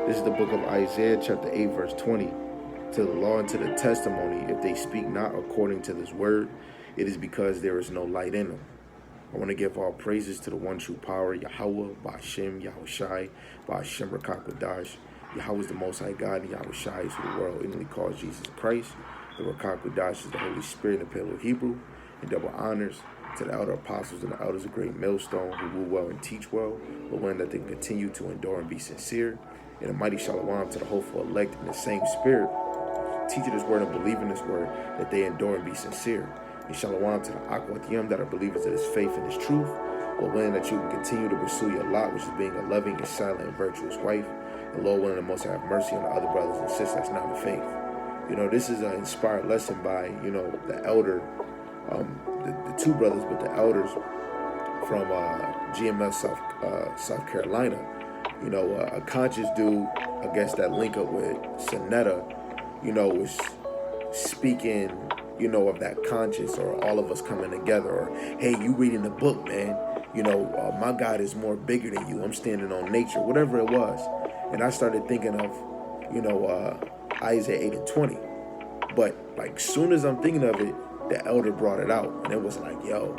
This is the book of Isaiah, chapter 8, verse 20. To the law and to the testimony, if they speak not according to this word, it is because there is no light in them. I want to give all praises to the one true power, Yahweh, Ba'ashem, Yahushai, Ba'ashem Rakakwadash. Yahweh is the Most High God, and Yahushai is who the world inwardly calls Jesus Christ. The Rakakwadash is the Holy Spirit in the Paleo Hebrew. And double honors to the elder apostles and the elders of Great Millstone who rule well and teach well, but when that they continue to endure and be sincere. And a mighty shalom to the hopeful elect in the same spirit, teaching this word and believing this word, that they endure and be sincere. And shalom to the akwatiyam that are believers of this faith and this truth, but willing that you can continue to pursue your lot, which is being a loving and silent and virtuous wife. And Lord willing, the Most High have mercy on the other brothers and sisters that's not in faith. You know, this is an inspired lesson by, you know, the elder, the two brothers, but the elders from GMS, South Carolina. You know, a conscious dude, I guess, that link up with Sonetta, you know, was speaking, you know, of that conscious, or all of us coming together, or, hey, you reading the book, man, you know, my God is more bigger than you, I'm standing on nature, whatever it was. And I started thinking of, you know, Isaiah 8 and 20. But, like, soon as I'm thinking of it, the elder brought it out, and it was like, yo.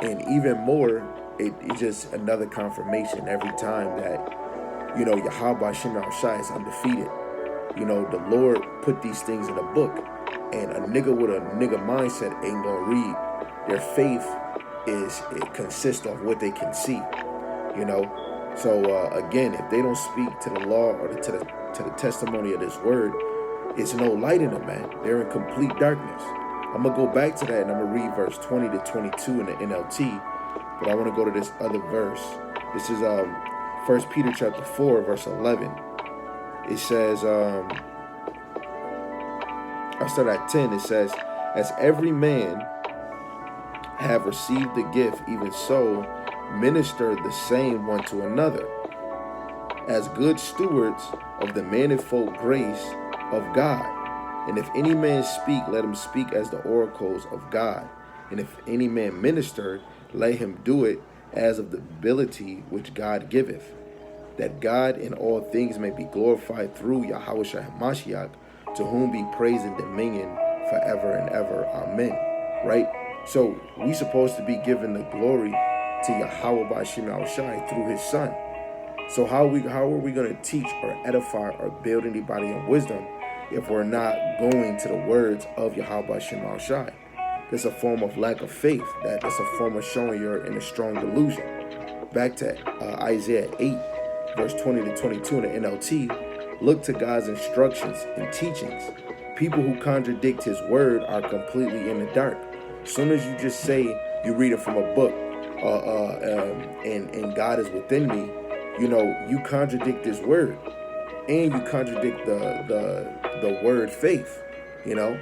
And even more, it's just another confirmation every time that, you know, Yahweh Shem Shai is undefeated. You know, the Lord put these things in a book, and a nigga with a nigga mindset ain't gonna read. Their faith it consists of what they can see, you know. So again, if they don't speak to the law or to the testimony of this word, it's no light in them, man. They're in complete darkness. I'm gonna go back to that, and I'm gonna read verse 20 to 22 in the NLT. But I want to go to this other verse. This is 1 Peter chapter 4, verse 11. It says, I'll start at 10. It says, as every man have received the gift, even so minister the same one to another, as good stewards of the manifold grace of God. And if any man speak, let him speak as the oracles of God. And if any man minister, let him do it as of the ability which God giveth, that God in all things may be glorified through Yahweh Mashiach, to whom be praise and dominion forever and ever. Amen. Right? So we supposed to be given the glory to Yahweh Ba'ashem Yahushai through his son. So how are we going to teach or edify or build anybody in wisdom if we're not going to the words of Yahweh Ba'ashem Yahushai? It's a form of lack of faith. That's a form of showing you're in a strong delusion. Back to Isaiah 8, verse 20 to 22 in the NLT. Look to God's instructions and teachings. People who contradict his word are completely in the dark. As soon as you just say you read it from a book, and God is within me, you know, you contradict this word, and you contradict the word faith, you know.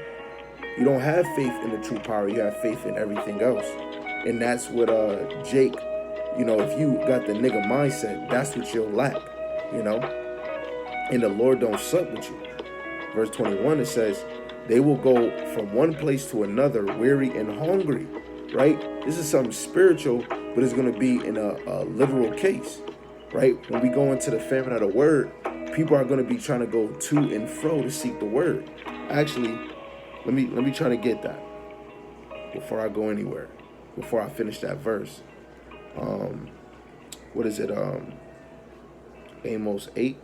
You don't have faith in the true power. You have faith in everything else. And that's what Jake, you know, if you got the nigga mindset, that's what you'll lack, you know. And the Lord don't suck with you. Verse 21, it says, they will go from one place to another, weary and hungry, right? This is something spiritual, but it's going to be in a literal case, right? When we go into the famine of the word, people are going to be trying to go to and fro to seek the word. Actually, let me try to get that before I go anywhere, before I finish that verse. What is it? Amos 8.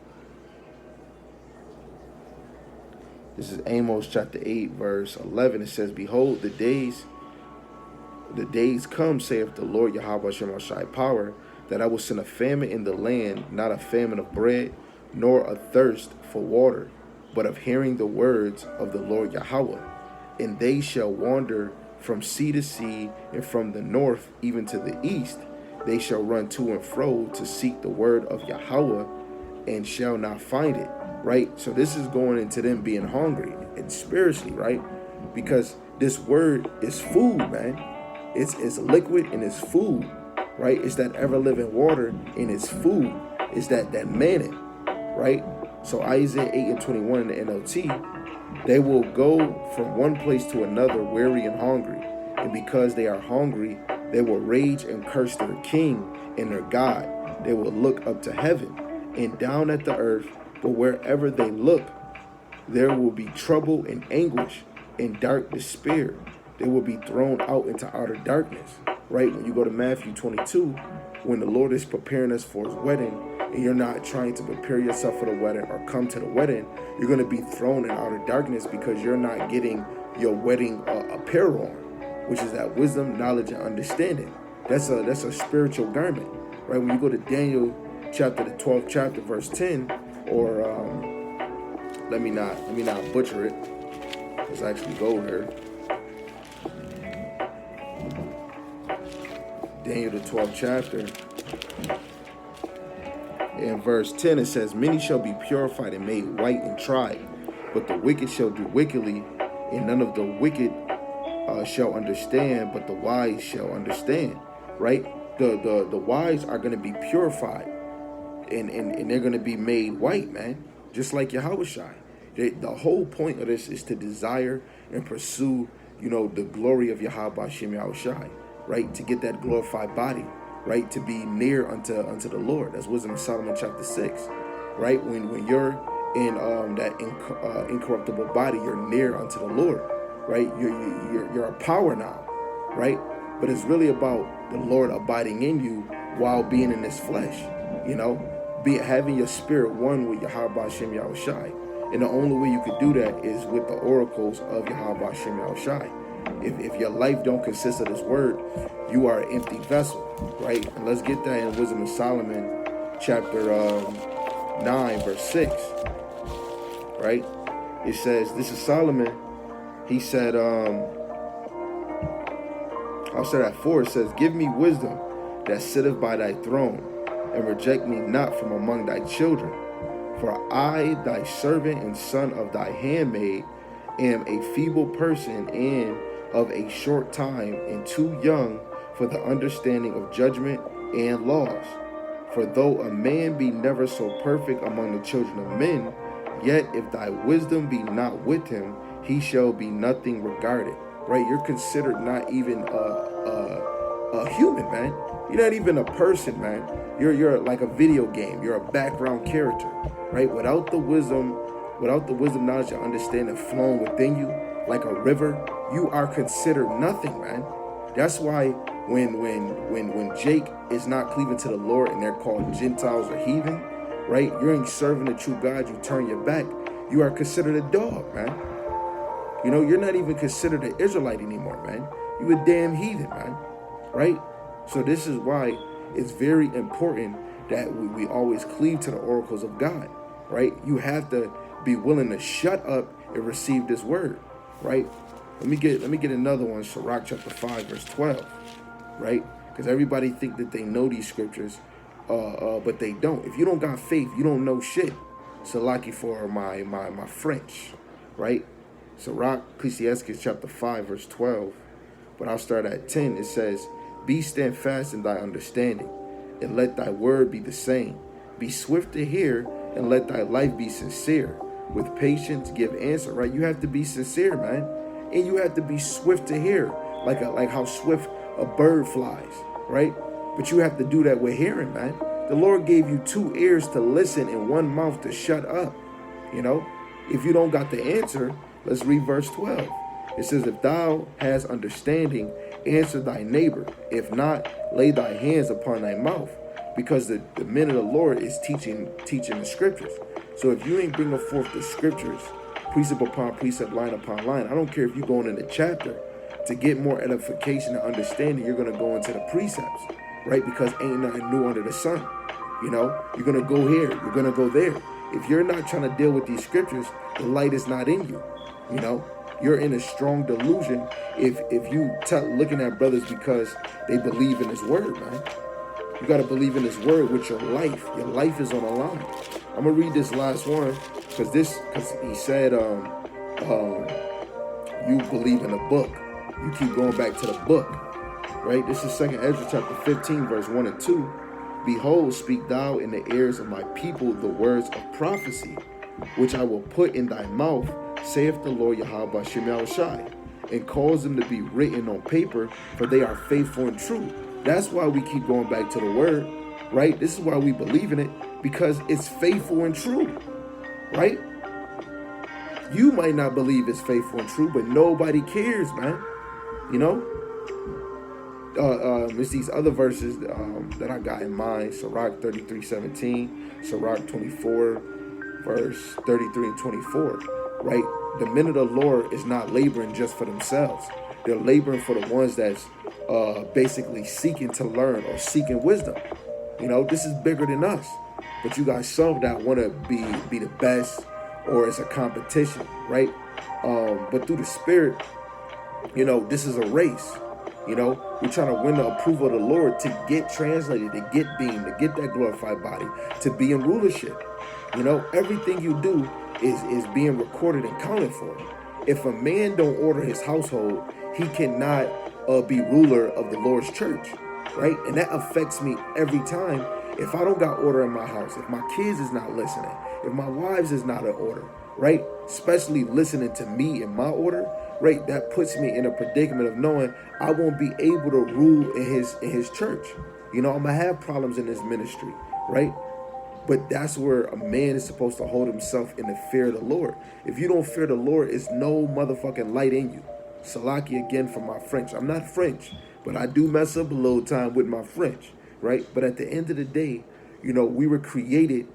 This is Amos chapter 8, verse 11. It says, behold, the days come, saith the Lord Yahweh Shemashai power, that I will send a famine in the land, not a famine of bread, nor a thirst for water, but of hearing the words of the Lord Yahweh. And they shall wander from sea to sea, and from the north even to the east. They shall run to and fro to seek the word of Yahweh, and shall not find it. Right? So this is going into them being hungry and spiritually, right? Because this word is food, man. It's liquid and it's food, right? It's that ever-living water and it's food. It's that manna, right? So Isaiah 8 and 21 in the NLT, they will go from one place to another weary and hungry. And because they are hungry, they will rage and curse their king and their God. They will look up to heaven and down at the earth, But wherever they look, there will be trouble and anguish and dark despair. They will be thrown out into outer darkness, right? When you go to Matthew 22, when the Lord is preparing us for his wedding, and you're not trying to prepare yourself for the wedding or come to the wedding, you're going to be thrown in outer darkness because you're not getting your wedding apparel on, which is that wisdom, knowledge, and understanding. That's a spiritual garment, right? When you go to Daniel chapter, the 12th chapter, verse 10, or let me not butcher it. Let's actually go there. Daniel, the 12th chapter. In verse 10, it says, many shall be purified and made white and tried, but the wicked shall do wickedly, and none of the wicked shall understand, but the wise shall understand. Right? The wise are going to be purified, and they're going to be made white, man, just like Yahushua. The whole point of this is to desire and pursue, the glory of Yahweh Shem Yahushua, right? To get that glorified body, right? To be near unto the Lord. That's Wisdom of Solomon chapter 6, right? When you're in that incorruptible body, you're near unto the Lord, right? You're a power now, right? But it's really about the Lord abiding in you while being in this flesh, having your spirit one with Yahweh Shem Yahushua. And the only way you could do that is with the oracles of Yahweh Shem Yahushua. If your life don't consist of this word, you are an empty vessel, right? And let's get that in Wisdom of Solomon, chapter 9, verse 6, right? It says, this is Solomon. He said, I'll start at 4. It says, give me wisdom that sitteth by thy throne, and reject me not from among thy children. For I, thy servant and son of thy handmaid, am a feeble person and of a short time, and too young for the understanding of judgment and laws. For though a man be never so perfect among the children of men, yet if thy wisdom be not with him, he shall be nothing regarded. Right? You're considered not even a human, man. You're not even a person, man. You're like a video game. You're a background character, right? Without the wisdom, knowledge, and understanding flowing within you like a river, you are considered nothing, man. That's why when Jake is not cleaving to the Lord and they're called Gentiles or heathen, right? You ain't serving the true God. You turn your back. You are considered a dog, man. You're not even considered an Israelite anymore, man. You a damn heathen, man. Right? So this is why it's very important that we always cleave to the oracles of God, right? You have to be willing to shut up and receive this word, right? Let me get another one, Sirach chapter 5, verse 12, right? Because everybody think that they know these scriptures, but they don't. If you don't got faith, you don't know shit. Salaki for my French, right? Sirach, Ecclesiastes chapter 5, verse 12, but I'll start at 10. It says, be steadfast in thy understanding, and let thy word be the same. Be swift to hear, and let thy life be sincere. With patience give answer, right? You have to be sincere, man. And you have to be swift to hear, like how swift a bird flies, right? But you have to do that with hearing, man. The Lord gave you 2 ears to listen and 1 mouth to shut up. If you don't got the answer, let's read verse 12. It says, if thou hast understanding, answer thy neighbor. If not, lay thy hands upon thy mouth. Because the men of the Lord is teaching the scriptures. So if you ain't bringing forth the scriptures, precept upon precept, line upon line, I don't care if you're going in the chapter. To get more edification and understanding, you're going to go into the precepts, right? Because ain't nothing new under the sun. You're going to go here. You're going to go there. If you're not trying to deal with these scriptures, the light is not in you. You're in a strong delusion if you looking at brothers because they believe in his word, man. You got to believe in his word with your life. Your life is on the line. I'm going to read this last one because he said you believe in the book. You keep going back to the book, right? This is 2nd Ezra chapter 15, verse 1 and 2. Behold, speak thou in the ears of my people the words of prophecy, which I will put in thy mouth, saith the Lord Yahweh Shem Yahushua, and cause them to be written on paper, for they are faithful and true. That's why we keep going back to the word, right? This is why we believe in it, because it's faithful and true. right? You might not believe it's faithful and true, but nobody cares, man. You know, it's these other verses that I got in mind. Sirach 33:17, Sirach 24, verse 33 and 24, right? The men of the Lord is not laboring just for themselves. They're laboring for the ones that's basically seeking to learn or seeking wisdom. You know, this is bigger than us. But you got some that want to be the best, or it's a competition, right? But through the Spirit, you know, this is a race. You know, we're trying to win the approval of the Lord to get translated, to get beamed, to get that glorified body, to be in rulership. You know, everything you do is being recorded and counted for. If a man don't order his household, he cannot be ruler of the Lord's church, right? And that affects me every time. If I don't got order in my house, if my kids is not listening, if my wives is not in order, right? Especially listening to me in my order, right? That puts me in a predicament of knowing I won't be able to rule in his church. You know, I'm gonna have problems in this ministry, right? But that's where a man is supposed to hold himself in the fear of the Lord. If you don't fear the Lord, it's no motherfucking light in you. Salaki again for my French. I'm not French, but I do mess up a little time with my French, right? But at the end of the day, you know, we were created,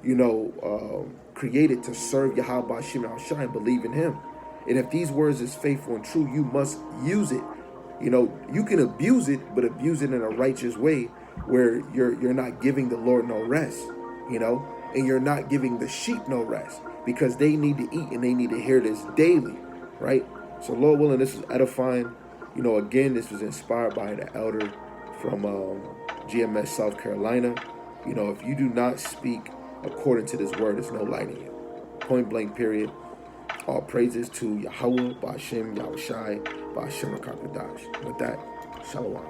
you know, created to serve Yahweh Shem Shai and believe in him. And if these words is faithful and true, you must use it. You know, you can abuse it, but abuse it in a righteous way where you're not giving the Lord no rest, you know, and you're not giving the sheep no rest because they need to eat and they need to hear this daily, right? So Lord willing, this is edifying. You know, again, this was inspired by the elder from GMS, South Carolina. You know, if you do not speak according to this word, there's no light in you. Point blank, period. All praises to Yahweh, Ba'ashem, Yahushai, Ba'ashem HaKadosh. With that, Shalom.